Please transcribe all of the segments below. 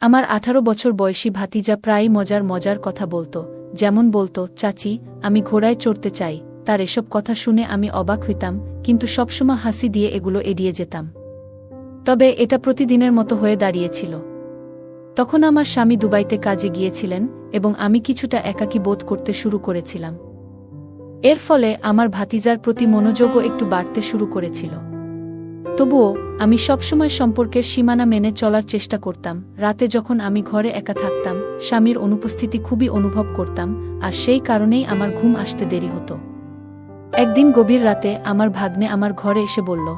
আমার 18 বছর বয়সী ভাতিজা প্রায়ই মজার মজার কথা বলত, যেমন বলতো, চাচি, আমি ঘোড়ায় চড়তে চাই। তার এসব কথা শুনে আমি অবাক হইতাম, কিন্তু সবসময় হাসি দিয়ে এগুলো এড়িয়ে যেতাম। তবে এটা প্রতিদিনের মতো হয়ে দাঁড়িয়েছিল। তখন আমার স্বামী দুবাইতে কাজে গিয়েছিলেন এবং আমি কিছুটা একাকী বোধ করতে শুরু করেছিলাম। এর ফলে আমার ভাতিজার প্রতি মনোযোগও একটু বাড়তে শুরু করেছিল। তবুও আমি সবসময় সম্পর্কের সীমানা মেনে চলার চেষ্টা করতাম। রাতে যখন আমি ঘরে একা থাকতাম, স্বামীর অনুপস্থিতি খুবই অনুভব করতাম, আর সেই কারণেই আমার ঘুম আসতে দেরি হতো। একদিন গভীর রাতে আমার ভাগ্নে আমার ঘরে এসে বলল,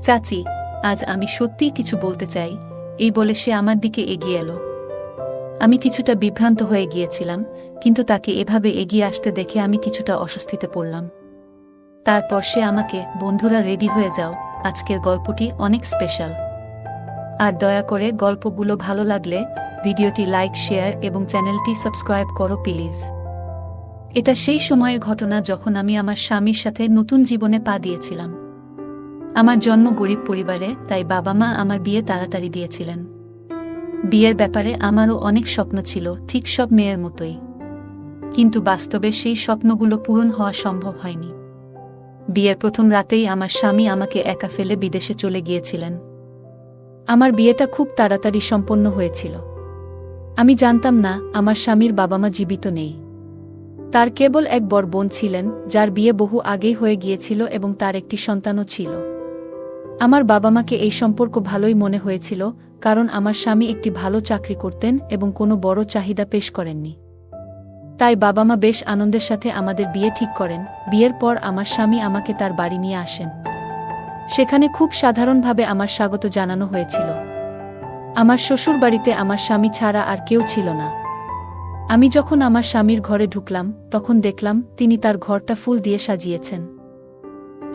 চাচি, আজ আমি সত্যিই কিছু বলতে চাই। এই বলে সে আমার দিকে এগিয়ে এলো। আমি কিছুটা বিভ্রান্ত হয়ে গিয়েছিলাম, কিন্তু তাকে এভাবে এগিয়ে আসতে দেখে আমি কিছুটা অস্বস্তিতে পড়লাম। তারপর সে আমাকে, বন্ধুরা রেডি হয়ে যাও, আজকের গল্পটি অনেক স্পেশাল। আর দয়া করে গল্পগুলো ভালো লাগলে ভিডিওটি লাইক, শেয়ার এবং চ্যানেলটি সাবস্ক্রাইব করো প্লিজ। এটা সেই সময়ের ঘটনা যখন আমি আমার স্বামীর সাথে নতুন জীবনে পা দিয়েছিলাম। আমার জন্ম গরিব পরিবারে, তাই বাবা মা আমার বিয়ে তাড়াতাড়ি দিয়েছিলেন। বিয়ের ব্যাপারে আমারও অনেক স্বপ্ন ছিল, ঠিক সব মেয়ের মতোই। কিন্তু বাস্তবে সেই স্বপ্নগুলো পূরণ হওয়া সম্ভব হয়নি। বিয়ের প্রথম রাতেই আমার স্বামী আমাকে একা ফেলে বিদেশে চলে গিয়েছিলেন। আমার বিয়েটা খুব তাড়াতাড়ি সম্পন্ন হয়েছিল। আমি জানতাম না আমার স্বামীর বাবা মা জীবিত নেই। তার কেবল এক বড় বোন ছিলেন, যার বিয়ে বহু আগেই হয়ে গিয়েছিল এবং তার একটি সন্তানও ছিল। আমার বাবা মাকে এই সম্পর্ক ভালোই মনে হয়েছিল, কারণ আমার স্বামী একটি ভালো চাকরি করতেন এবং কোনো বড় চাহিদা পেশ করেননি। তাই বাবা মা বেশ আনন্দের সাথে আমাদের বিয়ে ঠিক করেন। বিয়ের পর আমার স্বামী আমাকে তার বাড়ি নিয়ে আসেন। সেখানে খুব সাধারণভাবে আমার স্বাগত জানানো হয়েছিল। আমার শ্বশুর বাড়িতে আমার স্বামী ছাড়া আর কেউ ছিল না। আমি যখন আমার স্বামীর ঘরে ঢুকলাম, তখন দেখলাম তিনি তার ঘরটা ফুল দিয়ে সাজিয়েছেন।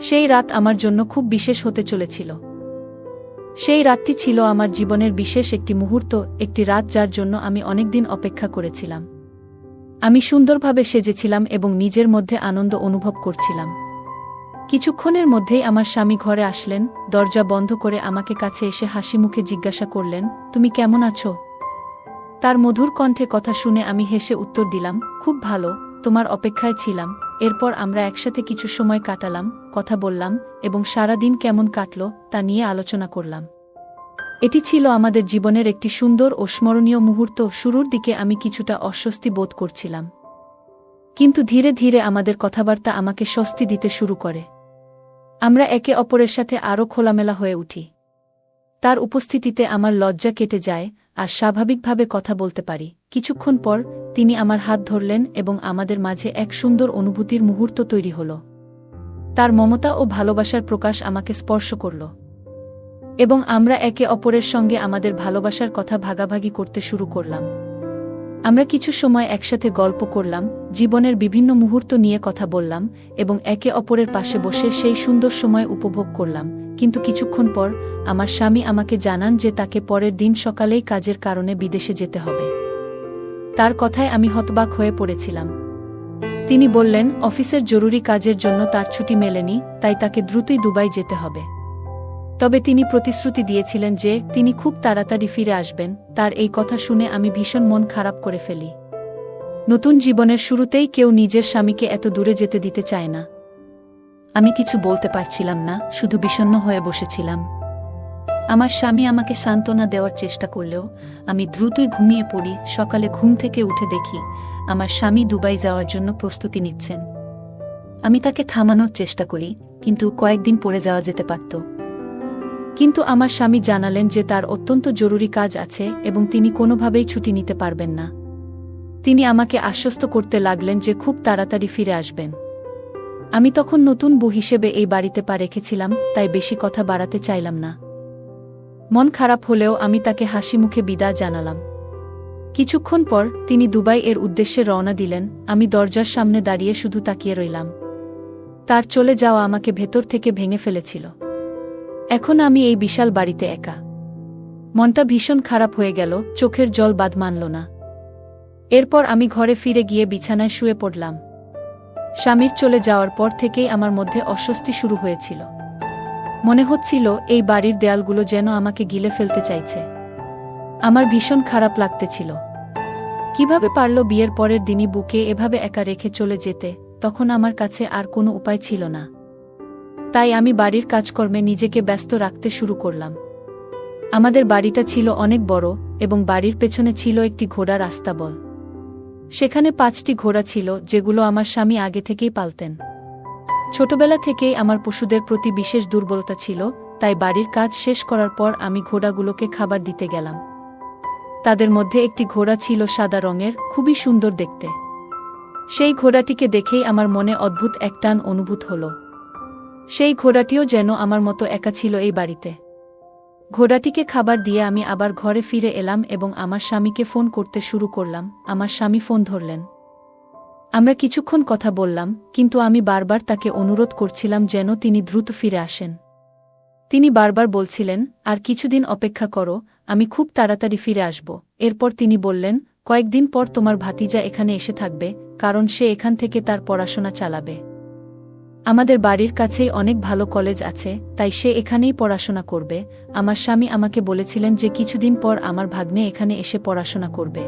সেই রাত আমার জন্য খুব বিশেষ হতে চলেছিল। সেই রাতটি ছিল আমার জীবনের বিশেষ একটি মুহূর্ত, একটি রাত যার জন্য আমি অনেকদিন অপেক্ষা করেছিলাম। আমি সুন্দরভাবে সেজেছিলাম এবং নিজের মধ্যে আনন্দ অনুভব করছিলাম। কিছুক্ষণের মধ্যেই আমার স্বামী ঘরে আসলেন। দরজা বন্ধ করে আমাকে কাছে এসে হাসি মুখে জিজ্ঞাসা করলেন, তুমি কেমন আছো? তার মধুর কণ্ঠে কথা শুনে আমি হেসে উত্তর দিলাম, খুব ভালো, তোমার অপেক্ষায় ছিলাম। এরপর আমরা একসাথে কিছু সময় কাটালাম, কথা বললাম এবং সারাদিন কেমন কাটল তা নিয়ে আলোচনা করলাম। এটি ছিল আমাদের জীবনের একটি সুন্দর ও স্মরণীয় মুহূর্ত। শুরুর দিকে আমি কিছুটা অস্বস্তি বোধ করছিলাম, কিন্তু ধীরে ধীরে আমাদের কথাবার্তা আমাকে স্বস্তি দিতে শুরু করে। আমরা একে অপরের সাথে আরও খোলামেলা হয়ে উঠি। তার উপস্থিতিতে আমার লজ্জা কেটে যায় আর স্বাভাবিকভাবে কথা বলতে পারি। কিছুক্ষণ পর তিনি আমার হাত ধরলেন এবং আমাদের মাঝে এক সুন্দর অনুভূতির মুহূর্ত তৈরি হল। তার মমতা ও ভালোবাসার প্রকাশ আমাকে স্পর্শ করল এবং আমরা একে অপরের সঙ্গে আমাদের ভালোবাসার কথা ভাগাভাগি করতে শুরু করলাম। আমরা কিছু সময় একসাথে গল্প করলাম, জীবনের বিভিন্ন মুহূর্ত নিয়ে কথা বললাম এবং একে অপরের পাশে বসে সেই সুন্দর সময় উপভোগ করলাম। কিন্তু কিছুক্ষণ পর আমার স্বামী আমাকে জানান যে তাকে পরের দিন সকালেই কাজের কারণে বিদেশে যেতে হবে। তার কথায় আমি হতবাক হয়ে পড়েছিলাম। তিনি বললেন, অফিসের জরুরি কাজের জন্য তার ছুটি মেলেনি, তাই তাকে দ্রুতই দুবাই যেতে হবে। তবে তিনি প্রতিশ্রুতি দিয়েছিলেন যে তিনি খুব তাড়াতাড়ি ফিরে আসবেন। তার এই কথা শুনে আমি ভীষণ মন খারাপ করে ফেলি। নতুন জীবনের শুরুতেই কেউ নিজের স্বামীকে এত দূরে যেতে দিতে চায় না। আমি কিছু বলতে পারছিলাম না, শুধু বিষণ্ণ হয়ে বসেছিলাম। আমার স্বামী আমাকে সান্ত্বনা দেওয়ার চেষ্টা করলেও আমি দ্রুতই ঘুমিয়ে পড়ি। সকালে ঘুম থেকে উঠে দেখি আমার স্বামী দুবাই যাওয়ার জন্য প্রস্তুতি নিচ্ছেন। আমি তাকে থামানোর চেষ্টা করি, কিন্তু কয়েকদিন পরে যাওয়া যেতে পারত। কিন্তু আমার স্বামী জানালেন যে তার অত্যন্ত জরুরি কাজ আছে এবং তিনি কোনোভাবেই ছুটি নিতে পারবেন না। তিনি আমাকে আশ্বস্ত করতে লাগলেন যে খুব তাড়াতাড়ি ফিরে আসবেন। আমি তখন নতুন বউ হিসেবে এই বাড়িতে পা রেখেছিলাম, তাই বেশি কথা বাড়াতে চাইলাম না। মন খারাপ হলেও আমি তাকে হাসি মুখে বিদায় জানালাম। কিছুক্ষণ পর তিনি দুবাই এর উদ্দেশ্যে রওনা দিলেন। আমি দরজার সামনে দাঁড়িয়ে শুধু তাকিয়ে রইলাম। তার চলে যাওয়া আমাকে ভেতর থেকে ভেঙে ফেলেছিল। এখন আমি এই বিশাল বাড়িতে একা। মনটা ভীষণ খারাপ হয়ে গেল, চোখের জল বাঁধ মানল না। এরপর আমি ঘরে ফিরে গিয়ে বিছানায় শুয়ে পড়লাম। স্বামীর চলে যাওয়ার পর থেকেই আমার মধ্যে অস্বস্তি শুরু হয়েছিল। মনে হচ্ছিল এই বাড়ির দেয়ালগুলো যেন আমাকে গিলে ফেলতে চাইছে। আমার ভীষণ খারাপ লাগতেছিল। কিভাবে পারল বিয়ের পরের দিনই বুকে এভাবে একা রেখে চলে যেতে, তখন আমার কাছে আর কোনো উপায় ছিল না। তাই আমি বাড়ির কাজকর্মে নিজেকে ব্যস্ত রাখতে শুরু করলাম। আমাদের বাড়িটা ছিল অনেক বড় এবং বাড়ির পেছনে ছিল একটি ঘোড়ার আস্তাবল। সেখানে 5টি ঘোড়া ছিল, যেগুলো আমার স্বামী আগে থেকেই পালতেন। ছোটবেলা থেকেই আমার পশুদের প্রতি বিশেষ দুর্বলতা ছিল, তাই বাড়ির কাজ শেষ করার পর আমি ঘোড়াগুলোকে খাবার দিতে গেলাম। তাদের মধ্যে একটি ঘোড়া ছিল সাদা রঙের, খুবই সুন্দর দেখতে। সেই ঘোড়াটিকে দেখেই আমার মনে অদ্ভুত এক টান অনুভূত হল। সেই ঘোড়াটিও যেন আমার মতো একা ছিল এই বাড়িতে। ঘোড়াটিকে খাবার দিয়ে আমি আবার ঘরে ফিরে এলাম এবং আমার স্বামীকে ফোন করতে শুরু করলাম। আমার স্বামী ফোন ধরলেন। আমরা কিছুক্ষণ কথা বললাম, কিন্তু আমি বারবার তাকে অনুরোধ করছিলাম যেন তিনি দ্রুত ফিরে আসেন। তিনি বারবার বলছিলেন, আর কিছুদিন অপেক্ষা করো, আমি খুব তাড়াতাড়ি ফিরে আসব। এরপর তিনি বললেন, কয়েকদিন পর তোমার ভাতিজা এখানে এসে থাকবে, কারণ সে এখান থেকে তার পড়াশোনা চালাবে। আমাদের বাড়ির কাছেই অনেক ভালো কলেজ আছে, তাই সে এখানেই পড়াশোনা করবে। আমার স্বামী আমাকে বলেছিলেন যে কিছুদিন পর আমার ভাগ্নে এখানে এসে পড়াশোনা করবে।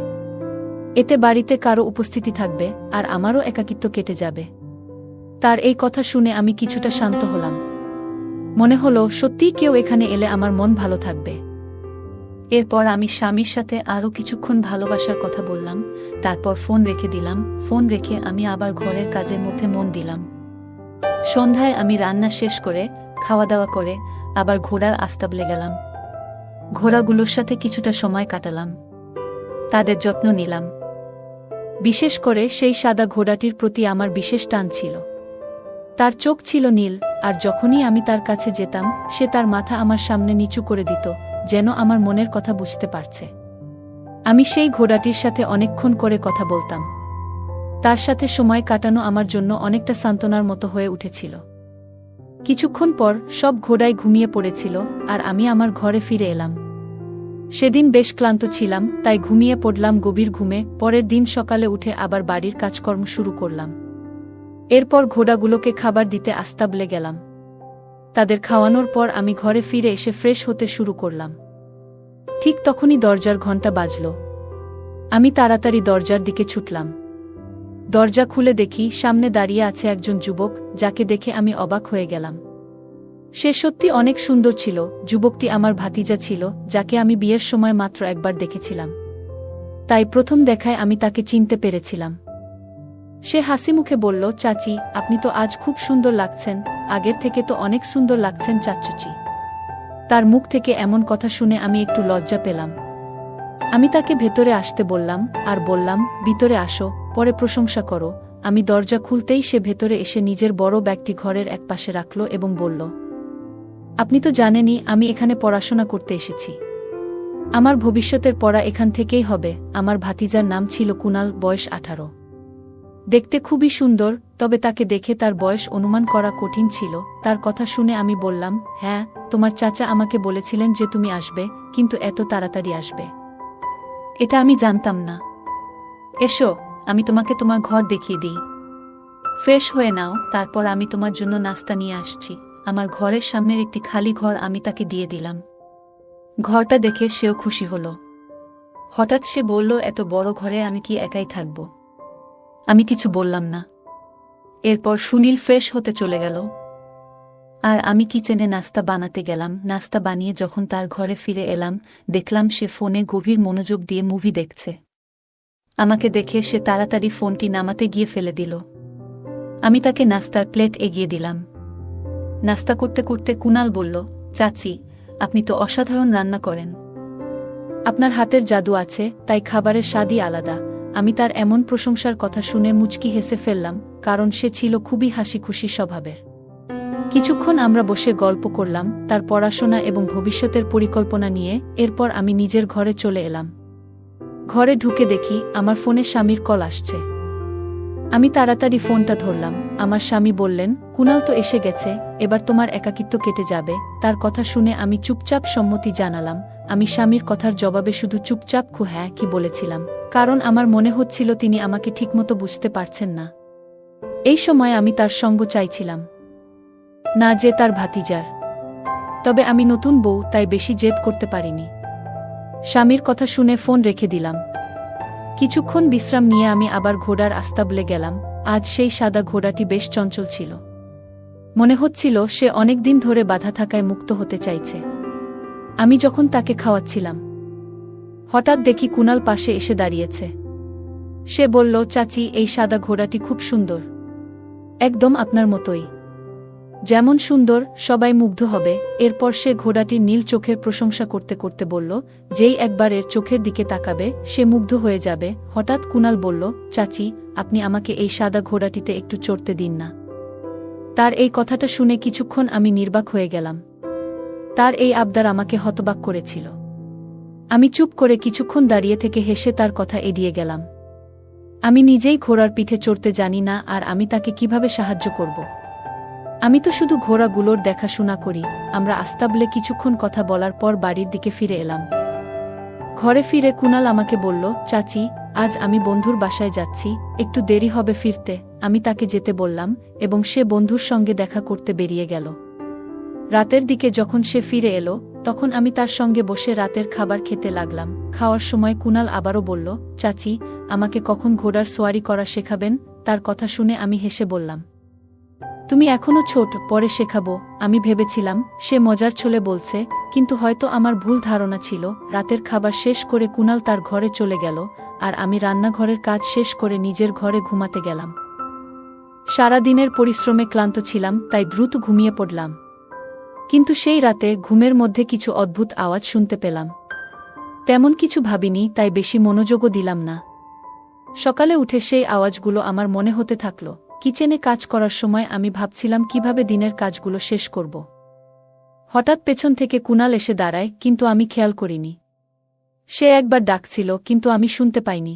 এতে বাড়িতে কারো উপস্থিতি থাকবে, আর আমারও একাকিত্ব কেটে যাবে। তার এই কথা শুনে আমি কিছুটা শান্ত হলাম। মনে হলো সত্যিই কেউ এখানে এলে আমার মন ভালো থাকবে। এরপর আমি স্বামীর সাথে আরও কিছুক্ষণ ভালোবাসার কথা বললাম, তারপর ফোন রেখে দিলাম। ফোন রেখে আমি আবার ঘরের কাজের মধ্যে মন দিলাম। সন্ধ্যায় আমি রান্না শেষ করে, খাওয়া দাওয়া করে আবার ঘোড়ার আস্তাবলে গেলাম। ঘোড়াগুলোর সাথে কিছুটা সময় কাটালাম, তাদের যত্ন নিলাম। বিশেষ করে সেই সাদা ঘোড়াটির প্রতি আমার বিশেষ টান ছিল। তার চোখ ছিল নীল, আর যখনই আমি তার কাছে যেতাম, সে তার মাথা আমার সামনে নিচু করে দিত, যেন আমার মনের কথা বুঝতে পারছে। আমি সেই ঘোড়াটির সাথে অনেকক্ষণ করে কথা বলতাম। তার সাথে সময় কাটানো আমার জন্য অনেকটা সান্ত্বনার মতো হয়ে উঠেছিল। কিছুক্ষণ পর সব ঘোড়ায় ঘুমিয়ে পড়েছিল, আর আমি আমার ঘরে ফিরে এলাম। সেদিন বেশ ক্লান্ত ছিলাম, তাই ঘুমিয়ে পড়লাম গভীর ঘুমে। পরের দিন সকালে উঠে আবার বাড়ির কাজকর্ম শুরু করলাম। এরপর ঘোড়াগুলোকে খাবার দিতে আস্তাবলে গেলাম। তাদের খাওয়ানোর পর আমি ঘরে ফিরে এসে ফ্রেশ হতে শুরু করলাম। ঠিক তখনই দরজার ঘণ্টা বাজল। আমি তাড়াতাড়ি দরজার দিকে ছুটলাম। দরজা খুলে দেখি সামনে দাঁড়িয়ে আছে একজন যুবক, যাকে দেখে আমি অবাক হয়ে গেলাম। সে সত্যি অনেক সুন্দর ছিল। যুবকটি আমার ভাতিজা ছিল, যাকে আমি বিয়ের সময় মাত্র একবার দেখেছিলাম। তাই প্রথম দেখায় আমি তাকে চিনতে পেরেছিলাম। সে হাসি মুখে বলল, চাচি, আপনি তো আজ খুব সুন্দর লাগছেন, আগের থেকে তো অনেক সুন্দর লাগছেন চাচুচি। তার মুখ থেকে এমন কথা শুনে আমি একটু লজ্জা পেলাম। আমি তাকে ভেতরে আসতে বললাম, আর বললাম, ভিতরে আসো, পরে প্রশংসা করো। আমি দরজা খুলতেই সে ভেতরে এসে নিজের বড় ব্যাগটি ঘরের এক পাশে রাখল এবং বলল, আপনি তো জানেনই আমি এখানে পড়াশোনা করতে এসেছি। আমার ভবিষ্যতের পড়া এখান থেকেই হবে। আমার ভাতিজার নাম ছিল কুনাল, বয়স 18। দেখতে খুবই সুন্দর, তবে তাকে দেখে তার বয়স অনুমান করা কঠিন ছিল। তার কথা শুনে আমি বললাম, হ্যাঁ, তোমার চাচা আমাকে বলেছিলেন যে তুমি আসবে, কিন্তু এত তাড়াতাড়ি আসবে এটা আমি জানতাম না। এসো, আমি তোমাকে তোমার ঘর দেখিয়ে দিই। ফ্রেশ হয়ে নাও, তারপর আমি তোমার জন্য নাস্তা নিয়ে আসছি। আমার ঘরের সামনের একটি খালি ঘর আমি তাকে দিয়ে দিলাম। ঘরটা দেখে সেও খুশি হলো। হঠাৎ সে বলল, এত বড় ঘরে আমি কি একাই থাকব? আমি কিছু বললাম না। এরপর সুনীল ফ্রেশ হতে চলে গেল, আর আমি কিচেনে নাস্তা বানাতে গেলাম। নাস্তা বানিয়ে যখন তার ঘরে ফিরে এলাম, দেখলাম সে ফোনে গভীর মনোযোগ দিয়ে মুভি দেখছে। আমাকে দেখে সে তাড়াতাড়ি ফোনটি নামাতে গিয়ে ফেলে দিল। আমি তাকে নাস্তার প্লেট এগিয়ে দিলাম। নাস্তা করতে করতে কুনাল বলল, চাচি, আপনি তো অসাধারণ রান্না করেন। আপনার হাতের জাদু আছে, তাই খাবারের স্বাদই আলাদা। আমি তার এমন প্রশংসার কথা শুনে মুচকি হেসে ফেললাম, কারণ সে ছিল খুবই হাসিখুশি স্বভাবের। কিছুক্ষণ আমরা বসে গল্প করলাম, তার পড়াশোনা এবং ভবিষ্যতের পরিকল্পনা নিয়ে। এরপর আমি নিজের ঘরে চলে এলাম। ঘরে ঢুকে দেখি আমার ফোনে স্বামীর কল আসছে। আমি তাড়াতাড়ি ফোনটা ধরলাম। আমার স্বামী বললেন, কুনাল তো এসে গেছে, এবার তোমার একাকিত্ব কেটে যাবে। তার কথা শুনে আমি চুপচাপ সম্মতি জানালাম। আমি স্বামীর কথার জবাবে শুধু চুপচাপ হ্যাঁ কি বলেছিলাম, কারণ আমার মনে হচ্ছিল তিনি আমাকে ঠিকমতো বুঝতে পারছেন না। এই সময় আমি তার সঙ্গ চাইছিলাম না, যে তার ভাতিজার। তবে আমি নতুন বউ, তাই বেশি জেদ করতে পারিনি। স্বামীর কথা শুনে ফোন রেখে দিলাম। কিছুক্ষণ বিশ্রাম নিয়ে আমি আবার ঘোড়ার আস্তাবলে গেলাম। আজ সেই সাদা ঘোড়াটি বেশ চঞ্চল ছিল। মনে হচ্ছিল সে অনেক দিন ধরে বাধা থাকায় মুক্ত হতে চাইছে। আমি যখন তাকে খাওয়াচ্ছিলাম, হঠাৎ দেখি কুনাল পাশে এসে দাঁড়িয়েছে। সে বলল, চাচি, এই সাদা ঘোড়াটি খুব সুন্দর, একদম আপনার মতোই। যেমন সুন্দর, সবাই মুগ্ধ হবে। এরপর সে ঘোড়াটির নীল চোখের প্রশংসা করতে করতে বলল, যেই একবার এর চোখের দিকে তাকাবে সে মুগ্ধ হয়ে যাবে। হঠাৎ কুনাল বলল, চাচি, আপনি আমাকে এই সাদা ঘোড়াটিতে একটু চড়তে দিন না। তার এই কথাটা শুনে কিছুক্ষণ আমি নির্বাক হয়ে গেলাম। তার এই আবদার আমাকে হতবাক করেছিল। আমি চুপ করে কিছুক্ষণ দাঁড়িয়ে থেকে হেসে তার কথা এড়িয়ে গেলাম। আমি নিজেই ঘোড়ার পিঠে চড়তে জানি না, আর আমি তাকে কিভাবে সাহায্য করব? আমি তো শুধু ঘোড়াগুলোর দেখাশোনা করি। আমরা আস্তাবলে কিছুক্ষণ কথা বলার পর বাড়ির দিকে ফিরে এলাম। ঘরে ফিরে কুনাল আমাকে বলল, চাচি, আজ আমি বন্ধুর বাসায় যাচ্ছি, একটু দেরি হবে ফিরতে। আমি তাকে যেতে বললাম এবং সে বন্ধুর সঙ্গে দেখা করতে বেরিয়ে গেল। রাতের দিকে যখন সে ফিরে এলো, তখন আমি তার সঙ্গে বসে রাতের খাবার খেতে লাগলাম। খাওয়ার সময় কুনাল আবারও বলল, চাচি, আমাকে কখন ঘোড়ার সোয়ারি করা শেখাবেন? তার কথা শুনে আমি হেসে বললাম, তুমি এখনো ছোট, পরে শেখাবো। আমি ভেবেছিলাম সে মজার ছলে বলছে, কিন্তু হয়তো আমার ভুল ধারণা ছিল। রাতের খাবার শেষ করে কুনাল তার ঘরে চলে গেল, আর আমি রান্নাঘরের কাজ শেষ করে নিজের ঘরে ঘুমাতে গেলাম। সারা দিনের পরিশ্রমে ক্লান্ত ছিলাম, তাই দ্রুত ঘুমিয়ে পড়লাম। কিন্তু সেই রাতে ঘুমের মধ্যে কিছু অদ্ভুত আওয়াজ শুনতে পেলাম। তেমন কিছু ভাবিনি, তাই বেশি মনোযোগও দিলাম না। সকালে উঠে সেই আওয়াজগুলো আমার মনে হতে থাকল। কিচেনে কাজ করার সময় আমি ভাবছিলাম কিভাবে দিনের কাজগুলো শেষ করব। হঠাৎ পেছন থেকে কুনাল এসে দাঁড়ায়, কিন্তু আমি খেয়াল করিনি। সে একবার ডাকছিল, কিন্তু আমি শুনতে পাইনি।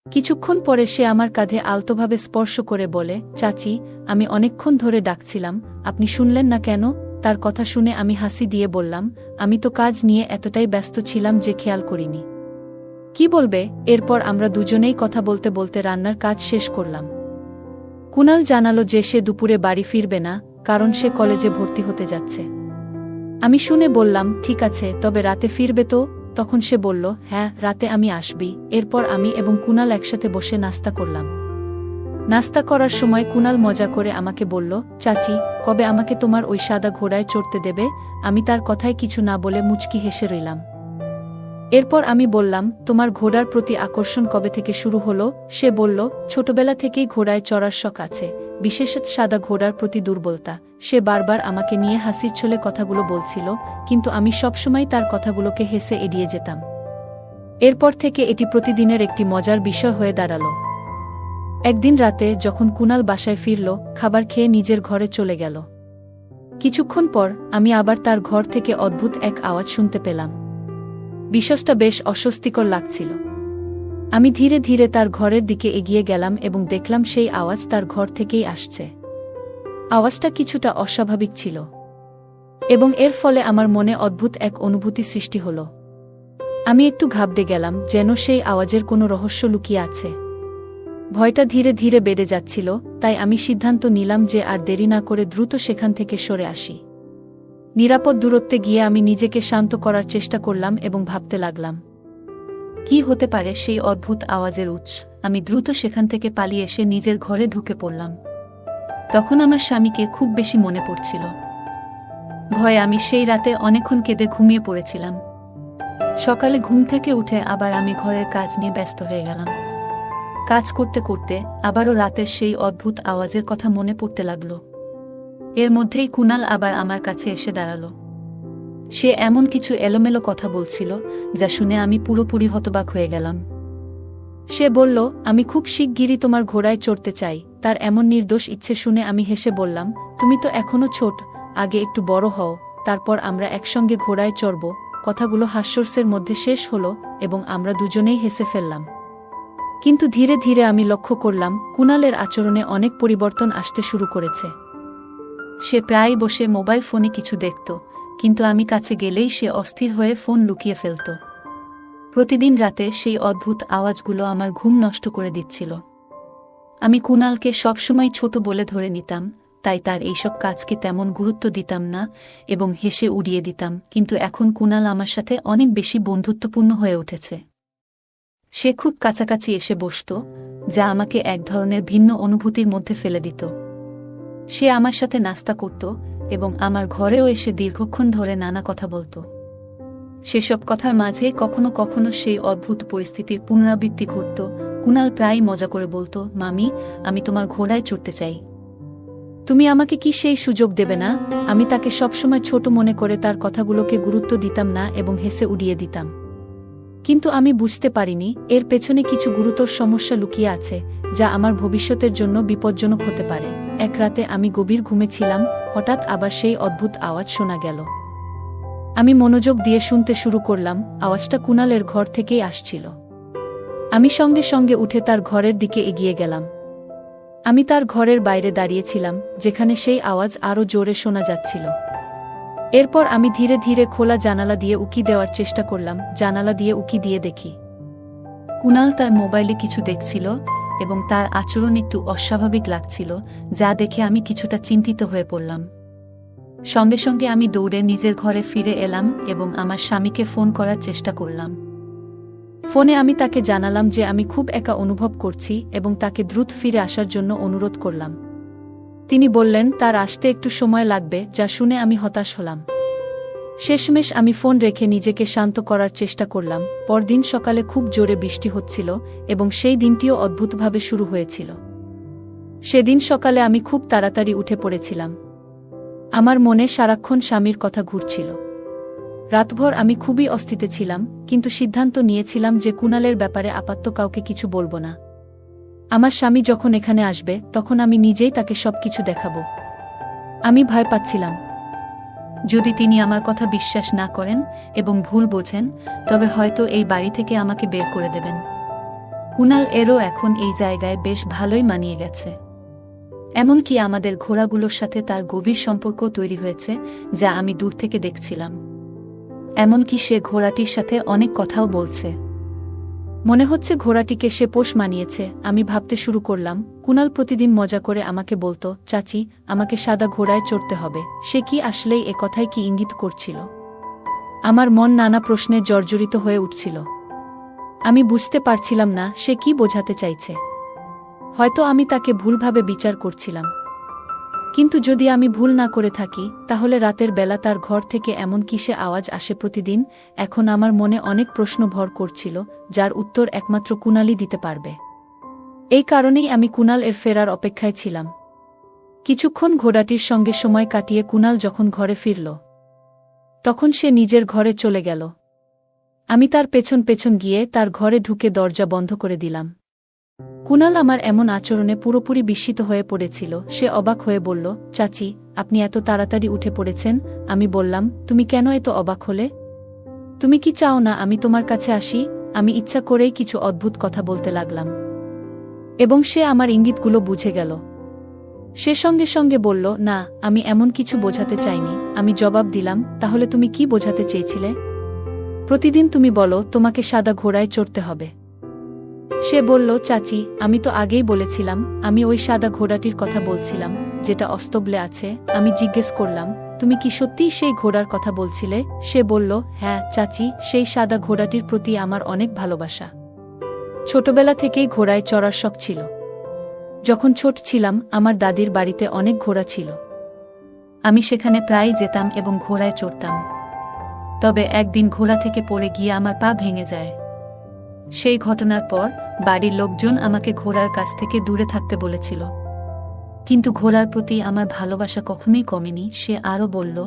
কিছুক্ষণ পরে সে আমার কাঁধে আলতোভাবে স্পর্শ করে বলে, চাচি, আমি অনেকক্ষণ ধরে ডাকছিলাম, আপনি শুনলেন না কেন? তার কথা শুনে আমি হাসি দিয়ে বললাম, আমি তো কাজ নিয়ে এতটাই ব্যস্ত ছিলাম যে খেয়াল করিনি। কি বলবে? এরপর আমরা দুজনেই কথা বলতে বলতে রান্নার কাজ শেষ করলাম। কুনাল জানালো যে সে দুপুরে বাড়ি ফিরবে না, কারণ সে কলেজে ভর্তি হতে যাচ্ছে। আমি শুনে বললাম, ঠিক আছে, তবে রাতে ফিরবে তো? তখন সে বলল, হ্যাঁ, রাতে আমি আসবি। এরপর আমি এবং কুনাল একসাথে বসে নাস্তা করলাম। নাস্তা করার সময় কুনাল মজা করে আমাকে বলল, চাচি, কবে আমাকে তোমার ওই সাদা ঘোড়ায় চড়তে দেবে? আমি তার কথায় কিছু না বলে মুচকি হেসে রইলাম। এরপর আমি বললাম, তোমার ঘোড়ার প্রতি আকর্ষণ কবে থেকে শুরু হলো? সে বলল, ছোটবেলা থেকেই ঘোড়ায় চড়ার শখ আছে, বিশেষত সাদা ঘোড়ার প্রতি দুর্বলতা। সে বারবার আমাকে নিয়ে হাসির ছলে কথাগুলো বলছিল, কিন্তু আমি সবসময় তার কথাগুলোকে হেসে এড়িয়ে যেতাম। এরপর থেকে এটি প্রতিদিনের একটি মজার বিষয় হয়ে দাঁড়ালো। একদিন রাতে যখন কুনাল বাসায় ফিরল, খাবার খেয়ে নিজের ঘরে চলে গেল। কিছুক্ষণ পর আমি আবার তার ঘর থেকে অদ্ভুত এক আওয়াজ শুনতে পেলাম। বিষয়টা বেশ অস্বস্তিকর লাগছিল। আমি ধীরে ধীরে তার ঘরের দিকে এগিয়ে গেলাম এবং দেখলাম সেই আওয়াজ তার ঘর থেকেই আসছে। আওয়াজটা কিছুটা অস্বাভাবিক ছিল, এবং এর ফলে আমার মনে অদ্ভুত এক অনুভূতি সৃষ্টি হল। আমি একটু ঘাবড়ে গেলাম, যেন সেই আওয়াজের কোনো রহস্য লুকিয়ে আছে। ভয়টা ধীরে ধীরে বেড়ে যাচ্ছিল, তাই আমি সিদ্ধান্ত নিলাম যে আর দেরি না করে দ্রুত সেখান থেকে সরে আসি। নিরাপদ দূরত্বে গিয়ে আমি নিজেকে শান্ত করার চেষ্টা করলাম এবং ভাবতে লাগলাম, কি হতে পারে সেই অদ্ভুত আওয়াজের উৎস। আমি দ্রুত সেখান থেকে পালিয়ে এসে নিজের ঘরে ঢুকে পড়লাম। তখন আমার স্বামীকে খুব বেশি মনে পড়ছিল। ভয়ে আমি সেই রাতে অনেকক্ষণ কেঁদে ঘুমিয়ে পড়েছিলাম। সকালে ঘুম থেকে উঠে আবার আমি ঘরের কাজ নিয়ে ব্যস্ত হয়ে গেলাম। কাজ করতে করতে আবারও রাতের সেই অদ্ভুত আওয়াজের কথা মনে পড়তে লাগল। এর মধ্যেই কুনাল আবার আমার কাছে এসে দাঁড়াল। সে এমন কিছু এলোমেলো কথা বলছিল যা শুনে আমি পুরোপুরি হতবাক হয়ে গেলাম। সে বলল, আমি খুব শিগগিরই তোমার ঘোড়ায় চড়তে চাই। তার এমন নির্দোষ ইচ্ছে শুনে আমি হেসে বললাম, তুমি তো এখনো ছোট, আগে একটু বড় হও, তারপর আমরা একসঙ্গে ঘোড়ায় চড়ব। কথাগুলো হাস্যরসের মধ্যে শেষ হলো এবং আমরা দুজনেই হেসে ফেললাম। কিন্তু ধীরে ধীরে আমি লক্ষ্য করলাম কুনালের আচরণে অনেক পরিবর্তন আসতে শুরু করেছে। সে প্রায় বসে মোবাইল ফোনে কিছু দেখত, কিন্তু আমি কাছে গেলেই সে অস্থির হয়ে ফোন লুকিয়ে ফেলত। প্রতিদিন রাতে সেই অদ্ভুত আওয়াজগুলো আমার ঘুম নষ্ট করে দিচ্ছিল। আমি কুনালকে সবসময় ছোট বলে ধরে নিতাম, তাই তার এইসব কাজকে তেমন গুরুত্ব দিতাম না এবং হেসে উড়িয়ে দিতাম, কিন্তু এখন কুনাল আমার সাথে অনেক বেশি বন্ধুত্বপূর্ণ হয়ে উঠেছে। সে খুব কাছাকাছি এসে বসত, যা আমাকে এক ধরনের ভিন্ন অনুভূতির মধ্যে ফেলে দিত। সে আমার সাথে নাস্তা করত এবং আমার ঘরেও এসে দীর্ঘক্ষণ ধরে নানা কথা বলত। সেসব কথার মাঝে কখনো কখনো সেই অদ্ভুত পরিস্থিতির পুনরাবৃত্তি ঘটত। কুনাল প্রায় মজা করে বলত, মামি, আমি তোমার ঘোড়ায় চড়তে চাই। তুমি আমাকে কি সেই সুযোগ দেবে না? আমি তাকে সবসময় ছোট মনে করে তার কথাগুলোকে গুরুত্ব দিতাম না এবং হেসে উড়িয়ে দিতাম। কিন্তু আমি বুঝতে পারিনি এর পেছনে কিছু গুরুতর সমস্যা লুকিয়ে আছে, যা আমার ভবিষ্যতের জন্য বিপজ্জনক হতে পারে। এক রাতে আমি গভীর ঘুমেছিলাম, হঠাৎ আবার সেই অদ্ভুত আওয়াজ শোনা গেল। আমি মনোযোগ দিয়ে শুনতে শুরু করলাম। আওয়াজটা কুনালের ঘর থেকেই আসছিল। আমি সঙ্গে সঙ্গে উঠে তার ঘরের দিকে এগিয়ে গেলাম। আমি তার ঘরের বাইরে দাঁড়িয়েছিলাম, যেখানে সেই আওয়াজ আরও জোরে শোনা যাচ্ছিল। এরপর আমি ধীরে ধীরে খোলা জানালা দিয়ে উকি দেওয়ার চেষ্টা করলাম। জানালা দিয়ে উকি দিয়ে দেখি কুনাল তার মোবাইলে কিছু দেখছিল এবং তার আচরণ একটু অস্বাভাবিক লাগছিল, যা দেখে আমি কিছুটা চিন্তিত হয়ে পড়লাম। সঙ্গে সঙ্গে আমি দৌড়ে নিজের ঘরে ফিরে এলাম এবং আমার স্বামীকে ফোন করার চেষ্টা করলাম। ফোনে আমি তাকে জানালাম যে আমি খুব একা অনুভব করছি এবং তাকে দ্রুত ফিরে আসার জন্য অনুরোধ করলাম। তিনি বললেন তার আসতে একটু সময় লাগবে, যা শুনে আমি হতাশ হলাম। শেষমেশ আমি ফোন রেখে নিজেকে শান্ত করার চেষ্টা করলাম। পরদিন সকালে খুব জোরে বৃষ্টি হচ্ছিল এবং সেই দিনটিও অদ্ভুতভাবে শুরু হয়েছিল। সেদিন সকালে আমি খুব তাড়াতাড়ি উঠে পড়েছিলাম। আমার মনে সারাক্ষণ স্বামীর কথা ঘুরছিল। রাতভর আমি খুবই অস্থিতে ছিলাম, কিন্তু সিদ্ধান্ত নিয়েছিলাম যে কুনালের ব্যাপারে আপাতত কাউকে কিছু বলবো না। আমার স্বামী যখন এখানে আসবে তখন আমি নিজেই তাকে সবকিছু দেখাবো। আমি ভয় পাচ্ছিলাম, যদি তিনি আমার কথা বিশ্বাস না করেন এবং ভুল বোঝেন, তবে হয়তো এই বাড়ি থেকে আমাকে বের করে দেবেন। কুনাল এরও এখন এই জায়গায় বেশ ভালোই মানিয়ে গেছে। এমনকি আমাদের ঘোড়াগুলোর সাথে তার গভীর সম্পর্ক তৈরি হয়েছে, যা আমি দূর থেকে দেখছিলাম। এমনকি সে ঘোড়াটির সাথে অনেক কথাও বলছে। মনে হচ্ছে ঘোড়াটিকে সে পোষ মানিয়েছে। আমি ভাবতে শুরু করলাম, কুনাল প্রতিদিন মজা করে আমাকে বলতো, চাচি, আমাকে সাদা ঘোড়ায় চড়তে হবে। সে কি আসলেই এ কথায় কি ইঙ্গিত করছিল? আমার মন নানা প্রশ্নে জর্জরিত হয়ে উঠছিল। আমি বুঝতে পারছিলাম না সে কি বোঝাতে চাইছে। হয়তো আমি তাকে ভুলভাবে বিচার করছিলাম। কিন্তু যদি আমি ভুল না করে থাকি, তাহলে রাতের বেলা তার ঘর থেকে এমন কিসে আওয়াজ আসে প্রতিদিন? এখন আমার মনে অনেক প্রশ্ন ভর করছিল, যার উত্তর একমাত্র কুনালই দিতে পারবে। এই কারণেই আমি কুনাল এর ফেরার অপেক্ষায় ছিলাম। কিছুক্ষণ ঘোড়াটির সঙ্গে সময় কাটিয়ে কুনাল যখন ঘরে ফিরল, তখন সে নিজের ঘরে চলে গেল। আমি তার পেছন পেছন গিয়ে তার ঘরে ঢুকে দরজা বন্ধ করে দিলাম। কুনাল আমার এমন আচরণে পুরোপুরি বিস্মিত হয়ে পড়েছিল। সে অবাক হয়ে বলল, চাচি, আপনি এত তাড়াতাড়ি উঠে পড়েছেন? আমি বললাম, তুমি কেন এত অবাক হলে? তুমি কি চাও না আমি তোমার কাছে আসি? আমি ইচ্ছা করেই কিছু অদ্ভুত কথা বলতে লাগলাম এবং সে আমার ইঙ্গিতগুলো বুঝে গেল। সে সঙ্গে সঙ্গে বলল, না, আমি এমন কিছু বোঝাতে চাইনি। আমি জবাব দিলাম, তাহলে তুমি কি বোঝাতে চেয়েছিলে? প্রতিদিন তুমি বলো তোমাকে সাদা ঘোড়ায় চড়তে হবে। সে বলল, চাচি, আমি তো আগেই বলেছিলাম আমি ওই সাদা ঘোড়াটির কথা বলছিলাম, যেটা অস্তবলে আছে। আমি জিজ্ঞেস করলাম, তুমি কি সত্যিই সেই ঘোড়ার কথা বলছিলে? সে বলল, হ্যাঁ চাচি, সেই সাদা ঘোড়াটির প্রতি আমার অনেক ভালোবাসা। ছোটবেলা থেকেই ঘোড়ায় চড়ার শখ ছিল। যখন ছোট ছিলাম, আমার দাদির বাড়িতে অনেক ঘোড়া ছিল। আমি সেখানে প্রায় যেতাম এবং ঘোড়ায় চড়তাম। তবে একদিন ঘোড়া থেকে পড়ে গিয়ে আমার পা ভেঙে যায়। সেই ঘটনার পর বাড়ির লোকজন আমাকে ঘোড়ার কাছ থেকে দূরে থাকতে বলেছিল। কিন্তু ঘোড়ার প্রতি আমার ভালোবাসা কখনোই কমেনি। সে আরও বলল,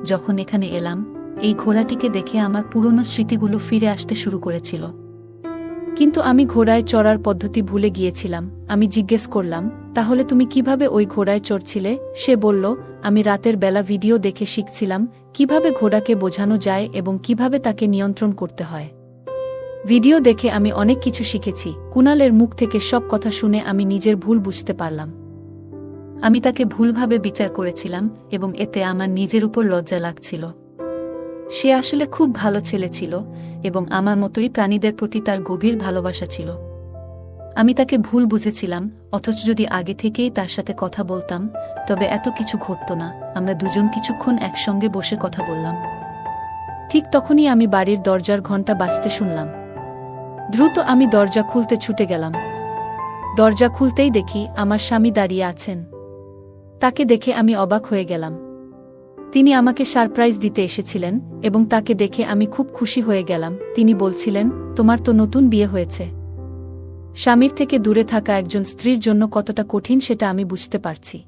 যখন এখানে এলাম, এই ঘোড়াটিকে দেখে আমার পুরনো স্মৃতিগুলো ফিরে আসতে শুরু করেছিল। কিন্তু আমি ঘোড়ায় চড়ার পদ্ধতি ভুলে গিয়েছিলাম। আমি জিজ্ঞেস করলাম, তাহলে তুমি কিভাবে ওই ঘোড়ায় চড়ছিলে? সে বলল, আমি রাতের বেলা ভিডিও দেখে শিখছিলাম কিভাবে ঘোড়াকে বোঝানো যায় এবং কিভাবে তাকে নিয়ন্ত্রণ করতে হয়। ভিডিও দেখে আমি অনেক কিছু শিখেছি। কুনালের মুখ থেকে সব কথা শুনে আমি নিজের ভুল বুঝতে পারলাম। আমি তাকে ভুলভাবে বিচার করেছিলাম এবং এতে আমার নিজের উপর লজ্জা লাগছিল। সে আসলে খুব ভালো ছেলে ছিল এবং আমার মতোই প্রাণীদের প্রতি তার গভীর ভালোবাসা ছিল। আমি তাকে ভুল বুঝেছিলাম, অথচ যদি আগে থেকেই তার সাথে কথা বলতাম তবে এত কিছু ঘটত না। আমরা দুজন কিছুক্ষণ একসঙ্গে বসে কথা বললাম। ঠিক তখনই আমি বাড়ির দরজার ঘণ্টা বাজতে শুনলাম। দ্রুত আমি দরজা খুলতে ছুটে গেলাম। দরজা খুলতেই দেখি আমার স্বামী দাঁড়িয়ে আছেন। তাকে দেখে আমি অবাক হয়ে গেলাম। তিনি আমাকে সারপ্রাইজ দিতে এসেছিলেন এবং তাকে দেখে আমি খুব খুশি হয়ে গেলাম। তিনি বলছিলেন, তোমার তো নতুন বিয়ে হয়েছে। স্বামীর থেকে দূরে থাকা একজন স্ত্রীর জন্য কতটা কঠিন সেটা আমি বুঝতে পারছি।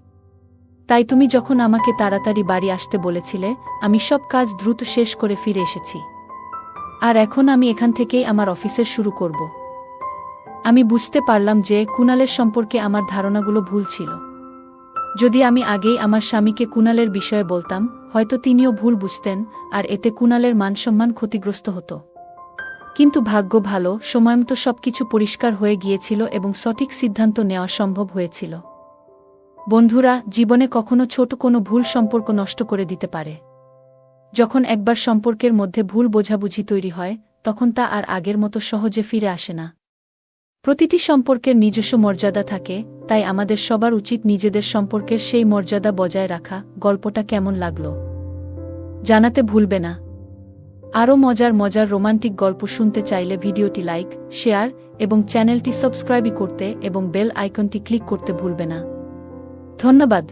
তাই তুমি যখন আমাকে তাড়াতাড়ি বাড়ি আসতে বলেছিলে, আমি সব কাজ দ্রুত শেষ করে ফিরে এসেছি। আর এখন আমি এখান থেকেই আমার অফিসের শুরু করব। আমি বুঝতে পারলাম যে কুণালের সম্পর্কে আমার ধারণাগুলো ভুল ছিল। যদি আমি আগেই আমার স্বামীকে কুণালের বিষয়ে বলতাম, হয়তো তিনিও ভুল বুঝতেন আর এতে কুণালের মানসম্মান ক্ষতিগ্রস্ত হতো। কিন্তু ভাগ্য ভালো, সময়মতো সবকিছু পরিষ্কার হয়ে গিয়েছিল এবং সঠিক সিদ্ধান্ত নেওয়া সম্ভব হয়েছিল। বন্ধুরা, জীবনে কখনো ছোট কোনো ভুল সম্পর্ক নষ্ট করে দিতে পারে। যখন একবার সম্পর্কের মধ্যে ভুল বোঝাবুঝি তৈরি হয়, তখন তা আর আগের মতো সহজে ফিরে আসে না। প্রতিটি সম্পর্কের নিজস্ব মর্যাদা থাকে, তাই আমাদের সবার উচিত নিজেদের সম্পর্কের সেই মর্যাদা বজায় রাখা। গল্পটা কেমন লাগলো জানাতে ভুলবে না। আরও মজার মজার রোমান্টিক গল্প শুনতে চাইলে ভিডিওটি লাইক, শেয়ার এবং চ্যানেলটি সাবস্ক্রাইব করতে এবং বেল আইকনটি ক্লিক করতে ভুলবে না। ধন্যবাদ।